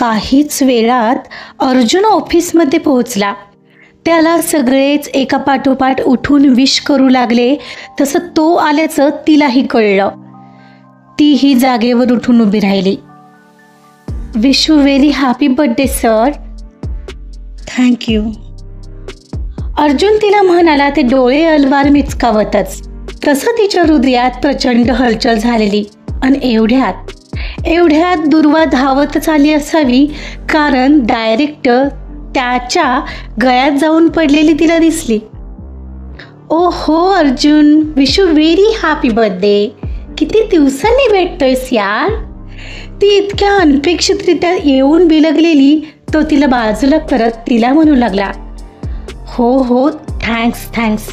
काहीच वेळात अर्जुन ऑफिसमध्ये पोहोचला. त्याला सगळेच एका पाठोपाठ उठून विश करू लागले. तसं तो आल्याचं तिलाही कळलं. तीही जागेवर उठून उभी राहिली. Wish you very happy birthday sir. Thank you. Arjun तिला म्हणाला ते डोळे अलवार मिचकावतच. तसं तिच्या हृदयात प्रचंड हलचल झालेली. आणि एवढ्यात दुर्वा धावतच आली असावी, कारण डायरेक्ट त्याच्या गळ्यात जाऊन पडलेली तिला दिसली. ओ हो Arjun, wish you very happy birthday. किती दिवसांनी भेटतोयस यार. ती इतक्या अनपेक्षितरित्या येऊन बिलगलेली. तो तिला बाजूला करत तिला म्हणू लागला, हो थँक्स.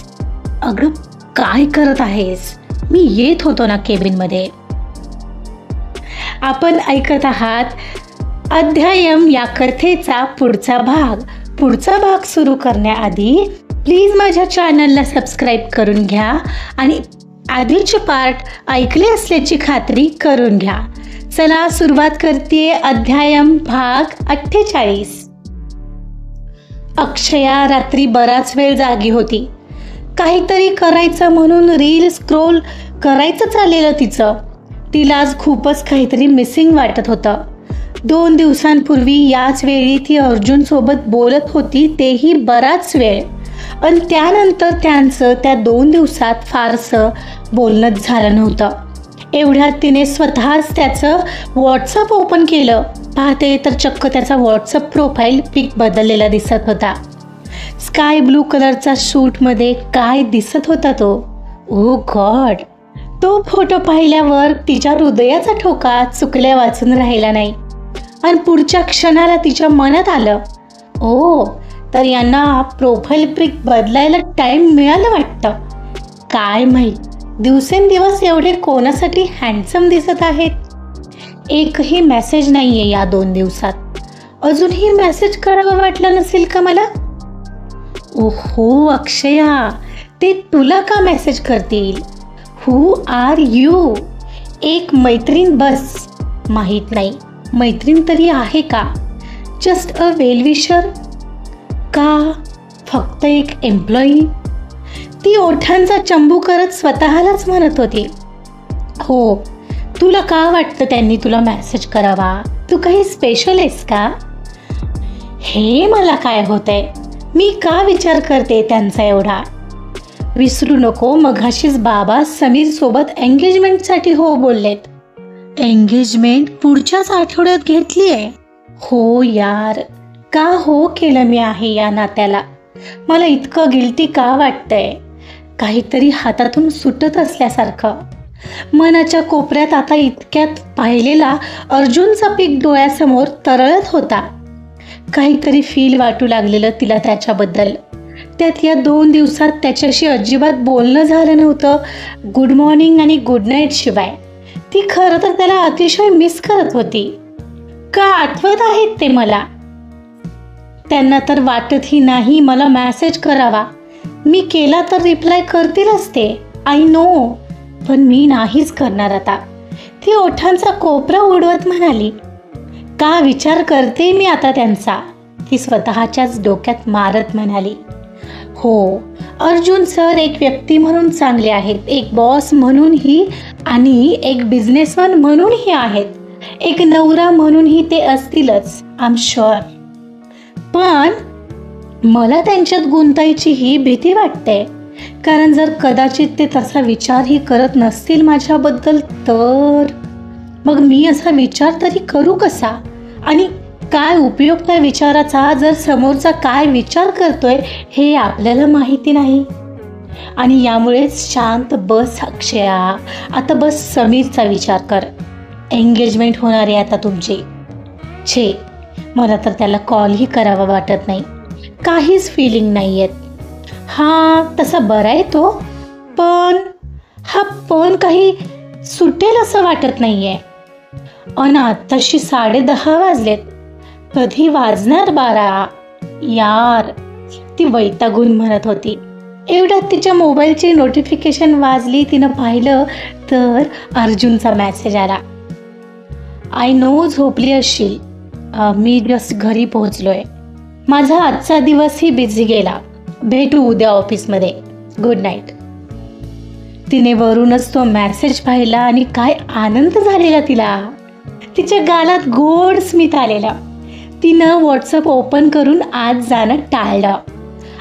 अगं काय करत आहेस? मी येत होतो ना केबिनमध्ये. आपण ऐकत आहात अध्यायम या कथेचा पुढचा भाग सुरू करण्याआधी प्लीज माझ्या चॅनलला सबस्क्राईब करून घ्या आणि आधीचे पार्ट ऐकले असल्याची खात्री करून घ्या. चला सुरुवात करते. अध्यायम भाग 48. अक्षया रात्री बराच वेळ जागी होती. काहीतरी करायचं म्हणून रील स्क्रोल करायचं चाललेलं तिचं. तिला आज खूपच काहीतरी मिसिंग वाटत होतं. 2 दिवसांपूर्वी याच वेळी ती अर्जुन सोबत बोलत होती, तेही बराच वेळ. आणि त्यानंतर त्यांचं त्या 2 दिवसात फारसं बोलणंच झालं नव्हतं. एवढ्यात तिने स्वतःच त्याचं व्हॉट्सअप ओपन केलं. पाहते तर चक्क त्याचा व्हॉट्सअप प्रोफाईल पिक बदललेला दिसत होता. स्काय ब्लू कलरचा शूटमध्ये काय दिसत होता तो. ओ गॉड. तो फोटो पाहिल्यावर तिच्या हृदयाचा ठोका चुकल्या वाचून राहिला नाही. आणि पुढच्या क्षणाला तिच्या मनात आलं, ओ तर यांना प्रोफाईल पिक बदलायला टाईम मिळालं वाटतं. काय माहीत दिवसेंदिवस एवढे कोणासाठी हँडसम दिसत आहेत. एकही मेसेज नाही आहे या 2 दिवसात. अजूनही मेसेज करावं वाटलं नसेल का मला? ओहो अक्षया, ते तुला का मेसेज करतील? Who are you? एक मैत्रीण बस. माहीत नाही मैत्रीण तरी आहे का? जस्ट अ वेलविशर का फक्त एक एम्प्लॉई? ती ओठांचा चंबू करत स्वतःलाच म्हणत होती. हो, तुला का वाटतं त्यांनी तुला मेसेज करावा? तू काही स्पेशल आहेस का? हे मला काय होतंय? मी का विचार करते त्यांचा एवढा? विसरू नको, मघाशीच बाबा समीर सोबत एंगेजमेंटसाठी हो बोललेत. एंगेजमेंट पुढच्याच आठवड्यात घेतली आहे. हो यार, का हो केलं मी आहे या नात्याला? मला इतकं गिल्टी का वाटतंय? काहीतरी हातातून सुटत असल्यासारखं. मनाच्या कोपऱ्यात आता इतक्यात पाहिलेला अर्जुनचा पीक डोळ्यासमोर तरळत होता. काहीतरी फील वाटू लागलेलं तिला त्याच्याबद्दल. त्यात या 2 दिवसात त्याच्याशी अजिबात बोलणं झालं नव्हतं. गुड मॉर्निंग आणि गुड नाईट शिवाय. ती खरं तर त्याला अतिशय मिस करत होती. का आठवत आहेत ते मला? त्यांना तर वाटतही नाही मला मेसेज करावा. मी केला तर रिप्लाय करतीलच ते, आय नो. पण मी नाहीच करणार आता. ती ओठांचा कोपरा उडवत म्हणाली. का विचार करते मी आता त्यांचा? ती स्वतःच्याच डोक्यात मारत म्हणाली. हो, अर्जुन सर एक व्यक्ती म्हणून चांगले आहेत, एक बॉस म्हणूनही आणि एक बिझनेसमॅन म्हणूनही आहेत, एक नवरा म्हणूनही ते असतीलच, आय एम शुअर. पण मला त्यांच्यात गुंतायची ही भीती वाटते. कारण जर कदाचित ते तसा विचारही करत नसतील माझ्याबद्दल तर मग मी असा विचार तरी करू कसा? आणि काय उपयोग त्या विचाराचा जर समोरचा काय विचार करतोय हे आपल्याला माहिती नाही. आणि यामुळेच शांत बस अक्षया. आता बस समीरचा विचार कर. एंगेजमेंट होणार आहे आता तुमची. छे, मला तर त्याला कॉलही करावा वाटत नाही. काहीच फिलिंग नाही आहेत. हा तसा बरा आहे तो, पण हा पण काही सुटेल असं वाटत नाही आहे. अन आत्ताशी 10:30 वाजलेत. कधी वाजणार 12? यार, ती वैतागून म्हणत होती. एवढ्यात तिच्या मोबाईलची नोटिफिकेशन वाजली. तिनं पाहिलं तर अर्जुनचा मेसेज आला. आय नो झोपली असशील. मी जस्ट घरी पोहोचलोय. माझा आजचा दिवसही बिझी गेला. भेटू उद्या ऑफिसमध्ये. Good night. तिने वरूनच तो मेसेज पाहिला आणि काय आनंद झालेला तिला. तिच्या गालात गोड स्मित आलेला. तिनं व्हॉट्सअप ओपन करून आज जाणं टाळलं.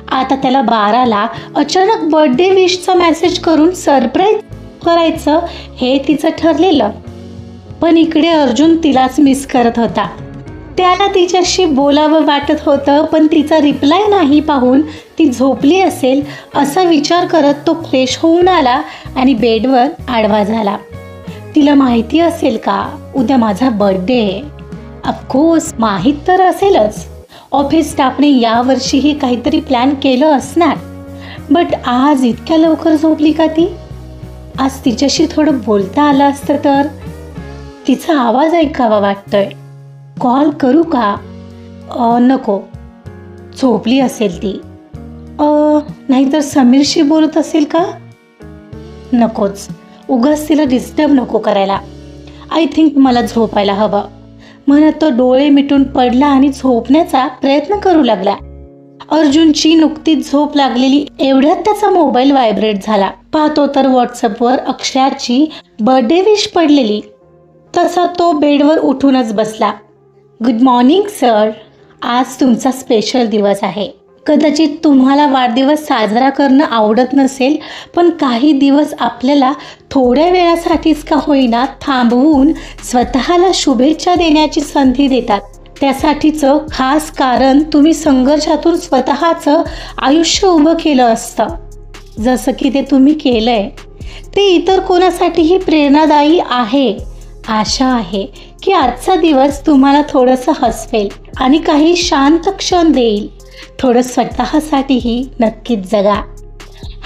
आता त्याला 12ला अचानक बर्थडे विशचा मेसेज करून सरप्राईज करायचं हे तिचं ठरलेलं. पण इकडे अर्जुन तिलाच मिस करत होता. त्याला तिच्याशी बोलावं वाटत होतं, पण तिचा रिप्लाय नाही पाहून ती झोपली असेल असा विचार करत तो फ्रेश होऊन आला आणि बेडवर आडवा झाला. तिला माहिती असेल का उद्या माझा बर्थडे आहे? ऑफकोर्स माहीत तर असेलच. ऑफिस स्टाफने यावर्षीही काहीतरी प्लॅन केलं असणार. बट आज इतक्या लवकर झोपली का ती? आज तिच्याशी थोडं बोलता आलं असतं तर. तिचा आवाज ऐकावा वाटतोय. कॉल करू का? नको. झोपली असेल ती. नाहीतर समीरशी बोलत असेल का? नकोच. उगाच तिला डिस्टर्ब नको करायला. आय थिंक मला झोपायला हवं म्हणत तो डोळे मिटून पडला आणि झोपण्याचा प्रयत्न करू लागला. अर्जुनची नुकतीच झोप लागलेली एवढ्यात त्याचा मोबाईल व्हायब्रेट झाला. पाहतो तर व्हॉट्सअपवर अक्षयाची बर्थडे विश पडलेली. तसा तो बेडवर उठूनच बसला. Good morning sir. आज तुमचा स्पेशल दिवस आहे. कदाचित तुम्हाला वाढदिवस साजरा करणं आवडत नसेल, पण काही दिवस आपल्याला थोड्या वेळासाठीच का होईना थांबवून स्वतःला शुभेच्छा देण्याची संधी देतात. त्यासाठीचं खास कारण तुम्ही संघर्षातून स्वतःचं आयुष्य उभं केलं असतं. जसं की ते तुम्ही केलंय ते इतर कोणासाठीही प्रेरणादायी आहे. आशा आहे की आजचा दिवस तुम्हाला थोडंसं हसवेल आणि काही शांत क्षण देईल. थोडं स्वतःसाठीही नक्कीच जगा.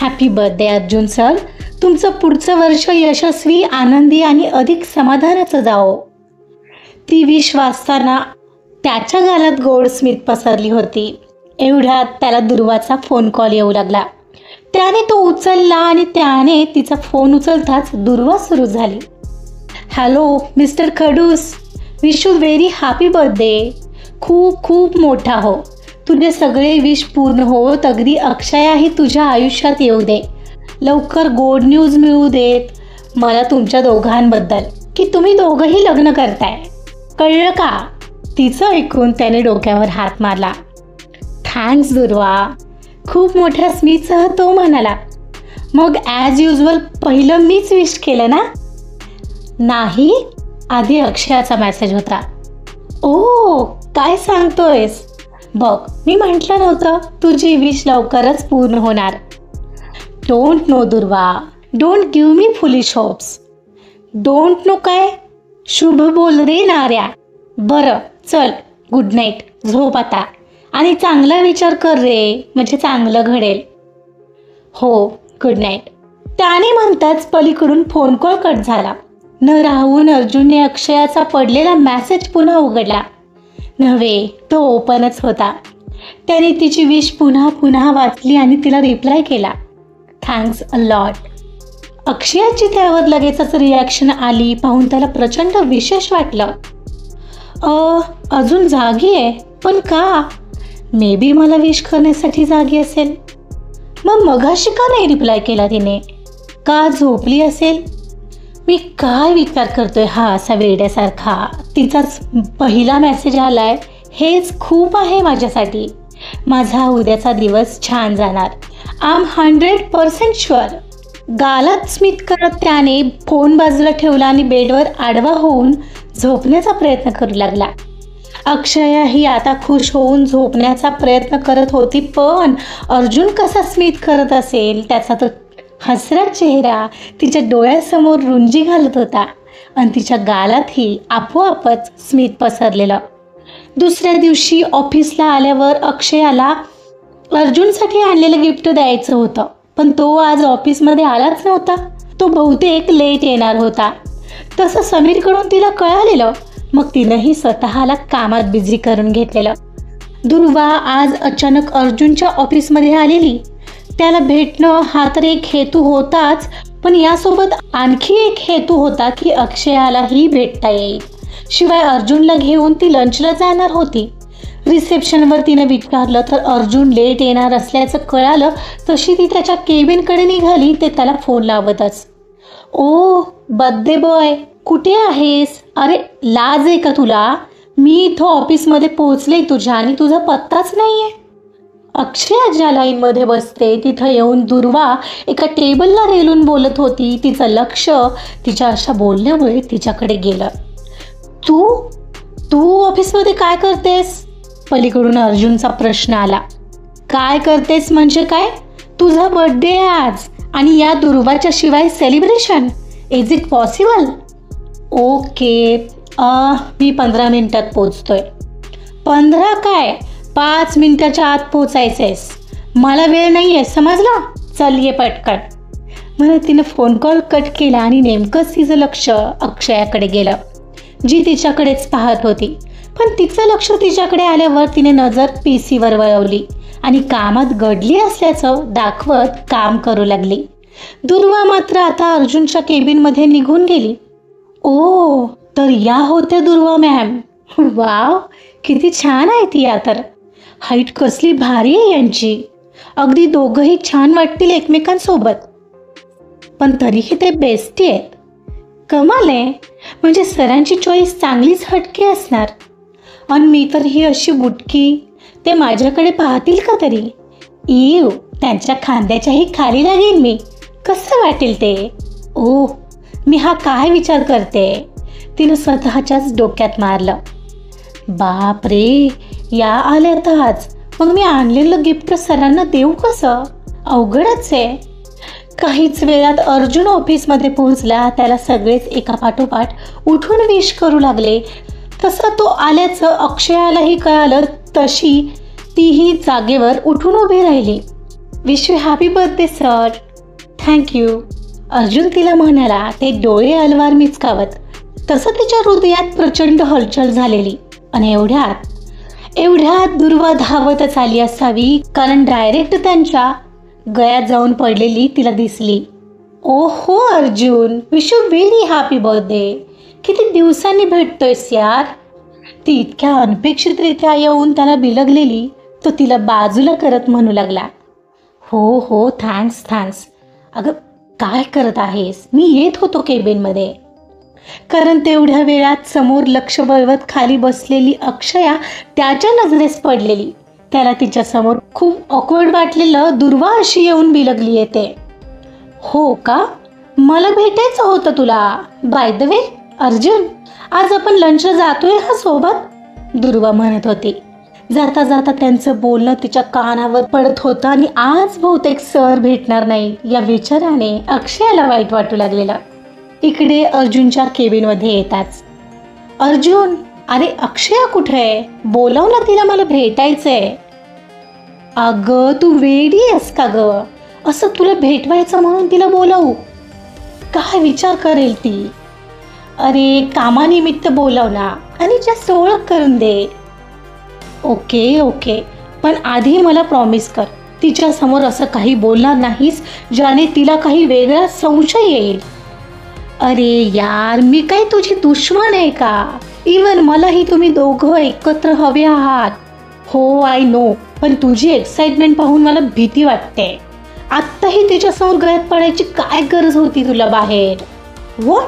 Happy birthday Arjun sir. तुमचं पुढचं वर्ष यशस्वी, आनंदी आणि अधिक समाधानाचं जावो. ती विश वाचताना त्याच्या गालात गोड स्मित पसरली होती. एवढ्यात त्याला दुर्वाचा फोन कॉल येऊ लागला. त्याने तो उचलला आणि त्याने तिचा फोन उचलताच दुर्वा सुरू झाली. हॅलो मिस्टर खडूस. Wish you very happy birthday. खूप खूप मोठा हो. तुझे सगळे विश पूर्ण होत. अगदी अक्षयाही तुझ्या आयुष्यात येऊ दे. लवकर गोड न्यूज मिळू देत मला तुमच्या दोघांबद्दल की तुम्ही दोघंही लग्न करताय. कळलं का? तिचं ऐकून त्याने डोक्यावर हात मारला. थँक्स दुर्वा. खूप मोठ्या स्मितसह तो म्हणाला. मग ॲज युजल पहिलं मीच विश केलं ना? नाही, आधी अक्षयाचा मेसेज होता. ओ काय सांगतोयस? बघ मी म्हटलं नव्हतं तुझी विश लवकरच पूर्ण होणार. डोंट नो दुर्वा. Don't give me foolish hopes. Don't know काय? शुभ बोल रे नाऱ्या. बरं चल गुड नाईट. झोप आता आणि चांगला विचार कर रे, म्हणजे चांगलं घडेल. हो गुड नाईट. त्याने म्हणताच पलीकडून फोन कॉल कट झाला. न राहून अर्जुनने अक्षयाचा पडलेला मेसेज पुन्हा उघडला. नव्हे, तो ओपनच होता. त्याने तिची विश पुन्हा पुन्हा वाचली आणि तिला रिप्लाय केला. Thanks a lot. अक्षयाची त्यावर लगेचच रिॲक्शन आली पाहून त्याला प्रचंड विशेष वाटलं. अजून जागी आहे? पण का? मे बी मला विश करण्यासाठी जागी असेल. मग मगाशी का नाही रिप्लाय केला तिने? का झोपली असेल? मी काय विचार करतोय हा असा वेड्यासारखा? तिचाच पहिला मेसेज आलाय हेच खूप आहे माझ्यासाठी. माझा उद्याचा दिवस छान जाणार. I am 100% sure. गालात स्मित करत त्याने फोन बाजूला ठेवला आणि बेडवर आडवा होऊन झोपण्याचा प्रयत्न करू लागला. अक्षया ही आता खुश होऊन झोपण्याचा प्रयत्न करत होती, पण अर्जुन कसा स्मित करत असेल त्याचा तो हसरा चेहरा तिच्या डोळ्यासमोर रुंजी घालत होता आणि तिच्या गालातही आपोआपच स्मित पसरलेलं. दुसऱ्या दिवशी ऑफिसला आल्यावर अक्षयाला अर्जुनसाठी आणलेलं गिफ्ट द्यायचं होतं, पण तो आज ऑफिसमध्ये आलाच नव्हता. तो बहुतेक लेट येणार होता तसं समीरकडून तिला कळालेलं. मग तिनंही स्वतःला कामात बिझी करून घेतलेलं. दुर्वा आज अचानक अर्जुनच्या ऑफिसमध्ये आलेली. त्याला भेटणं हा तर एक हेतू होताच, पण यासोबत आणखी एक हेतू होता की अक्षयालाही भेटता येईल. शिवाय अर्जुनला घेऊन ती लंचला जाणार होती. रिसेप्शनवर तिने विचारलं तर अर्जुन लेट येणार असल्याचं कळालं. तशी ती त्याच्या केबिनकडे निघाली ते त्याला फोन लावतच. ओ बर्थडे बॉय, कुठे आहेस? अरे लाज आहे का तुला? मी इथं ऑफिसमध्ये पोहोचले तुझ्या आणि तुझा पत्ताच नाही आहे. अक्षया ज्या लाईनमध्ये बसते तिथं येऊन दुर्वा एका टेबलला रेलून बोलत होती. तिचं लक्ष तिच्या अशा बोलण्यामुळे तिच्याकडे गेलं. तू तू ऑफिसमध्ये काय करतेस? पलीकडून अर्जुनचा प्रश्न आला. काय करतेस म्हणजे काय? तुझा बर्थडे आहे आज आणि या दुर्वाच्या शिवाय celebration? Is it possible? Okay, मी 15 मिनिटात पोचतोय. 15 काय, 5 मिनिटाच्या आत पोचायचंयस. मला वेळ नाही आहे, समजला? चल ये पटकन. म्हणून तिनं फोन कॉल कट केला आणि नेमकंच तिचं लक्ष अक्षयाकडे गेलं, जी तिच्याकडेच पाहत होती. पण तिचं लक्ष तिच्याकडे आल्यावर तिने नजर PC वर वळवली आणि कामात गडली असल्याचं दाखवत काम करू लागली. दुर्वा मात्र आता अर्जुनच्या केबिनमध्ये निघून गेली. ओ, तर या होत्या दुर्वा मॅम. वाव, किती छान आहे ती. या तर हाईट कसली भारी आहे यांची. अगदी दोघंही छान वाटतील एकमेकांसोबत. पण तरीही ते बेस्टी आहेत. कमाल आहे. म्हणजे सरांची चॉईस चांगलीच हटके असणार. आणि मी तर ही अशी बुटकी, ते माझ्याकडे पाहतील का तरी? इव, त्यांच्या खांद्याच्याही खाली लागेल मी. कसं वाटेल ते? ओ, मी हा काय विचार करते? तिनं स्वतःच्याच डोक्यात मारलं. बाप रे, या आल्यात आज. मग मी आणलेलं गिफ्ट सरांना देऊ कसं? अवघडच आहे. काहीच वेळात अर्जुन ऑफिसमध्ये पोहोचला. त्याला सगळेच एका पाठोपाठ उठून विश करू लागले. तसं तो आल्याचं अक्षयालाही कळालं. तशी तीही जागेवर उठून उभी राहिली. Wish you happy birthday sir. Thank you, Arjun तिला म्हणाला, ते डोळे अलवार मिचकावत. तसं तिच्या हृदयात प्रचंड हलचल झालेली. आणि एवढ्यात दुर्वा धावतच आली असावी, कारण डायरेक्ट त्यांच्या गळ्यात जाऊन पडलेली तिला दिसली. ओहो Arjun, wish you very happy birthday. किती दिवसांनी भेटतोयस यार. ती इतक्या अनपेक्षितरित्या येऊन त्याला बिलगलेली. तो तिला बाजूला करत म्हणू लागला, हो थँक्स. अगं काय करत आहेस? मी येत होतो केबिनमध्ये. कारण तेवढ्या वेळात समोर लक्ष वळवत खाली बसलेली अक्षया त्याच्या नजरेस पडलेली. त्याला तिच्यासमोर खूप ऑकवर्ड वाटलेलं. दुर्वा अशी येऊन बिलगली येते. हो का, मला भेटायचं होतं तुला. बाय द वे अर्जुन, आज आपण लंचला जातोय हा सोबत? दुर्वा म्हणत होती. जाता जाता त्यांचं बोलणं तिच्या कानावर पडत होतं आणि आज बहुतेक सर भेटणार नाही या विचाराने अक्षयाला वाईट वाटू लागलेलं. इकडे अर्जुनच्या केबिनमध्ये येताच, अर्जुन, अरे अक्षया कुठे आहे? बोलव ना तिला, मला भेटायचंय. अगं तू वेडी आहेस का ग? असं तुला भेटवायचं म्हणून तिला बोलवू? काय विचार करेल ती? अरे कामानिमित्त बोलव ना आणि जास्त ओळख करून दे. ओके, पण आधी मला प्रॉमिस कर, तिच्यासमोर असं काही बोलणार नाहीस ज्याने तिला काही वेगळा संशय येईल. अरे यार, मी काय तुझी दुश्मन आहे का? इवन मलाही तुम्ही दोघं एकत्र हवे आहात. हो आय नो, पण तुझी एक्साइटमेंट पाहून मला भीती वाटते. आत्ताही तिच्यासमोर गळ्यात पडायची काय गरज होती तुला बाहेर? व्हॉट?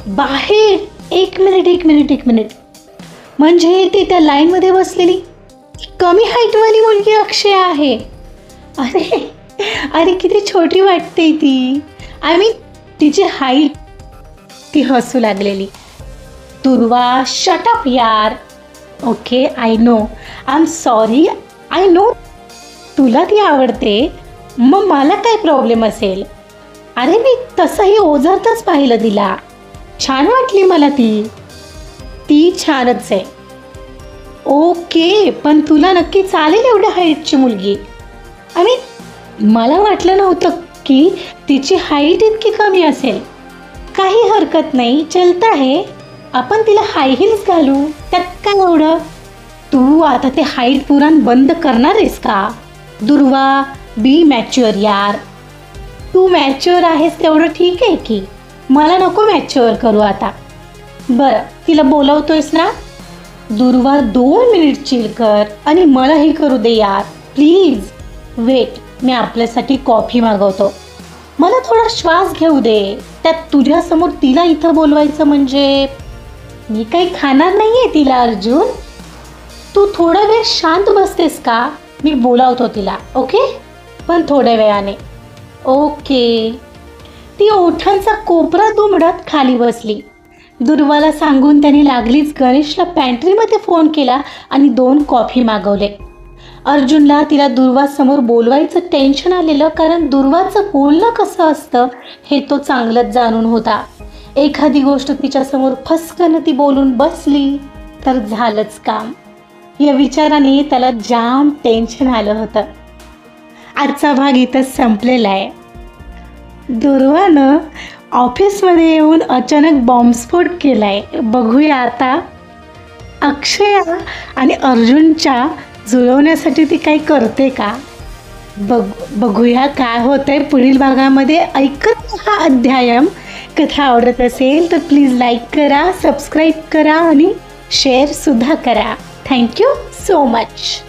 बाहेर? एक मिनिट. म्हणजे ती त्या लाईनमध्ये बसलेली कमी हाईटवाली मुलगी अक्षया आहे. अरे किती छोटी वाटते ती. आय मीन तिची हाईट. ती हसू लागलेली. दुर्वा, शट अप यार. Okay, I know, I am sorry. I know तुला ती आवडते, मग मला काय प्रॉब्लेम असेल? अरे मी तसंही ओझरतच पाहिलं तिला. छान वाटली मला ती छानच आहे. ओके, पण तुला नक्की चालेल एवढ्या हाईटची मुलगी? आय मीन मला वाटलं नव्हतं की तिची हाईट इतकी कमी असेल. काही हरकत नाही, चलता आहे. आपण तिला हाय हिल्स घालू, त्यात काय एवढं? तू आता ते हाईट पुराण बंद करणार आहेस का? दुर्वा, बी मॅच्युअर यार. तू मॅच्युअर आहेस तेवढं ठीक आहे की, मला नको मॅच्युअर करू आता. बरं, तिला बोलवतोयस ना? दुर्वा 2 मिनिट चिल कर आणि मलाही करू दे यार प्लीज. वेट, मी आपल्यासाठी कॉफी मागवतो. मला थोडा श्वास घेऊ दे. त्यात तुझ्यासमोर तिला इथं बोलवायचं म्हणजे मी काही खाणार नाही आहे तिला. अर्जुन, तू थोडा वेळ शांत बसतेस का? मी बोलावतो तिला. ओके, पण थोड्या वेळाने. ओके. ती ओठांचा कोपरा दुमडत खाली बसली. दुर्वाला सांगून त्याने लागलीच गणेशला पॅन्ट्रीमध्ये फोन केला आणि 2 कॉफी मागवले. अर्जुनला तिला दुर्वासमोर बोलवायचं टेन्शन आलेलं, कारण दुर्वाचं बोलणं कसं असतं हे तो चांगलंच जाणून होता. एखादी गोष्ट तिच्यासमोर फसकन ती बोलून बसली तर झालंच काम, या विचाराने त्याला जाम टेन्शन आलं होतं. आजचा भाग इथंच संपलेला आहे. दुर्वानं ऑफिसमध्ये येऊन अचानक बॉम्बस्फोट केलाय. बघूया आता अक्षया आणि अर्जुनच्या जुळवण्यासाठी ती काही करते का? बघूया काय होतंय पुढील भागामध्ये. ऐकत हा अध्याय. कथा आवडत असेल तर प्लीज लाईक करा, सबस्क्राईब करा आणि शेअरसुद्धा करा. Thank you so much.